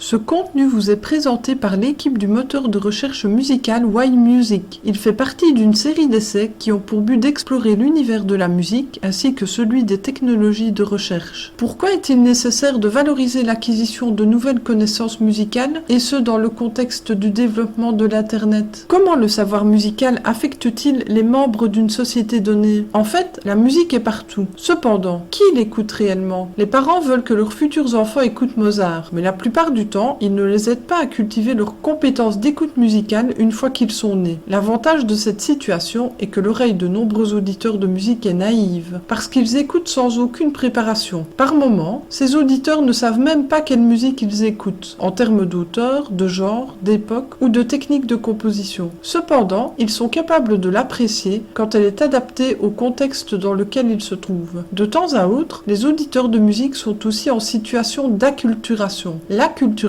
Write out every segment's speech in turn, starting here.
Ce contenu vous est présenté par l'équipe du moteur de recherche musicale Y-Music. Il fait partie d'une série d'essais qui ont pour but d'explorer l'univers de la musique ainsi que celui des technologies de recherche. Pourquoi est-il nécessaire de valoriser l'acquisition de nouvelles connaissances musicales, et ce dans le contexte du développement de l'Internet? Comment le savoir musical affecte-t-il les membres d'une société donnée? En fait, la musique est partout. Cependant, qui l'écoute réellement? Les parents veulent que leurs futurs enfants écoutent Mozart, mais la plupart du temps, ils ne les aident pas à cultiver leurs compétences d'écoute musicale une fois qu'ils sont nés. L'avantage de cette situation est que l'oreille de nombreux auditeurs de musique est naïve, parce qu'ils écoutent sans aucune préparation. Par moments, ces auditeurs ne savent même pas quelle musique ils écoutent, en termes d'auteur, de genre, d'époque ou de technique de composition. Cependant, ils sont capables de l'apprécier quand elle est adaptée au contexte dans lequel ils se trouvent. De temps à autre, les auditeurs de musique sont aussi en situation d'acculturation. L'acculturation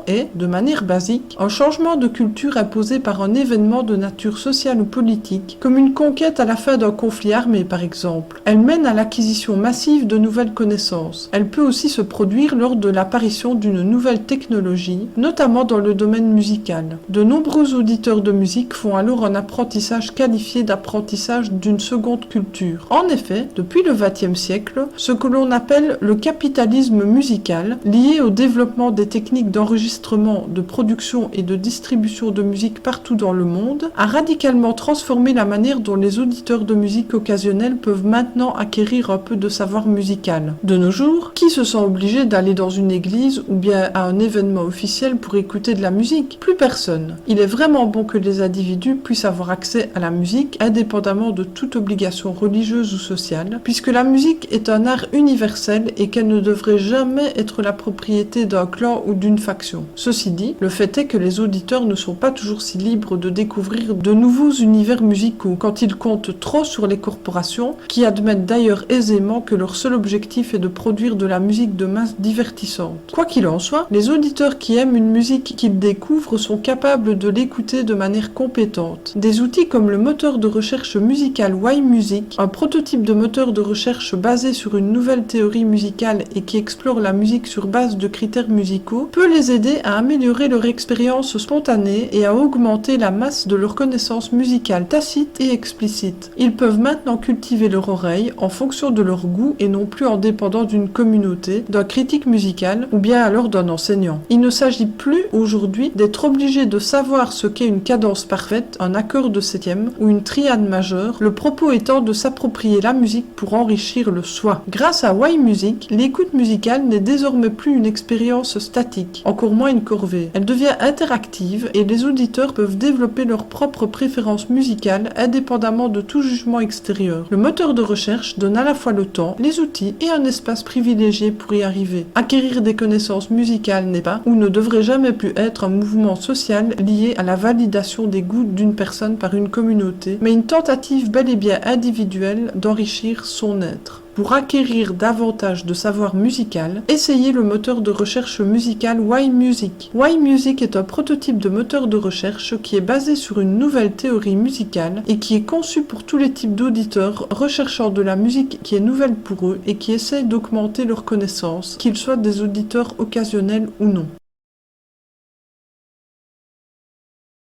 est, de manière basique, un changement de culture imposé par un événement de nature sociale ou politique, comme une conquête à la fin d'un conflit armé par exemple. Elle mène à l'acquisition massive de nouvelles connaissances. Elle peut aussi se produire lors de l'apparition d'une nouvelle technologie, notamment dans le domaine musical. De nombreux auditeurs de musique font alors un apprentissage qualifié d'apprentissage d'une seconde culture. En effet, depuis le XXe siècle, ce que l'on appelle le capitalisme musical, lié au développement des techniques d'enregistrement, de production et de distribution de musique partout dans le monde, a radicalement transformé la manière dont les auditeurs de musique occasionnelle peuvent maintenant acquérir un peu de savoir musical. De nos jours, qui se sent obligé d'aller dans une église ou bien à un événement officiel pour écouter de la musique? Plus personne. Il est vraiment bon que les individus puissent avoir accès à la musique indépendamment de toute obligation religieuse ou sociale, puisque la musique est un art universel et qu'elle ne devrait jamais être la propriété d'un clan ou d'une faction. Ceci dit, le fait est que les auditeurs ne sont pas toujours si libres de découvrir de nouveaux univers musicaux quand ils comptent trop sur les corporations, qui admettent d'ailleurs aisément que leur seul objectif est de produire de la musique de masse divertissante. Quoi qu'il en soit, les auditeurs qui aiment une musique qu'ils découvrent sont capables de l'écouter de manière compétente. Des outils comme le moteur de recherche musicale Y-Music, un prototype de moteur de recherche basé sur une nouvelle théorie musicale et qui explore la musique sur base de critères musicaux, peut les aider à améliorer leur expérience spontanée et à augmenter la masse de leurs connaissances musicales tacites et explicites. Ils peuvent maintenant cultiver leur oreille en fonction de leur goût et non plus en dépendant d'une communauté, d'un critique musical ou bien alors d'un enseignant. Il ne s'agit plus aujourd'hui d'être obligé de savoir ce qu'est une cadence parfaite, un accord de septième ou une triade majeure, le propos étant de s'approprier la musique pour enrichir le soi. Grâce à Y-Music, l'écoute musicale n'est désormais plus une expérience statique, encore moins une corvée. Elle devient interactive et les auditeurs peuvent développer leurs propres préférences musicales indépendamment de tout jugement extérieur. Le moteur de recherche donne à la fois le temps, les outils et un espace privilégié pour y arriver. Acquérir des connaissances musicales n'est pas, ou ne devrait jamais plus être, un mouvement social lié à la validation des goûts d'une personne par une communauté, mais une tentative bel et bien individuelle d'enrichir son être. Pour acquérir davantage de savoir musical, essayez le moteur de recherche musicale Y-Music. Y-Music est un prototype de moteur de recherche qui est basé sur une nouvelle théorie musicale et qui est conçu pour tous les types d'auditeurs recherchant de la musique qui est nouvelle pour eux et qui essayent d'augmenter leurs connaissances, qu'ils soient des auditeurs occasionnels ou non.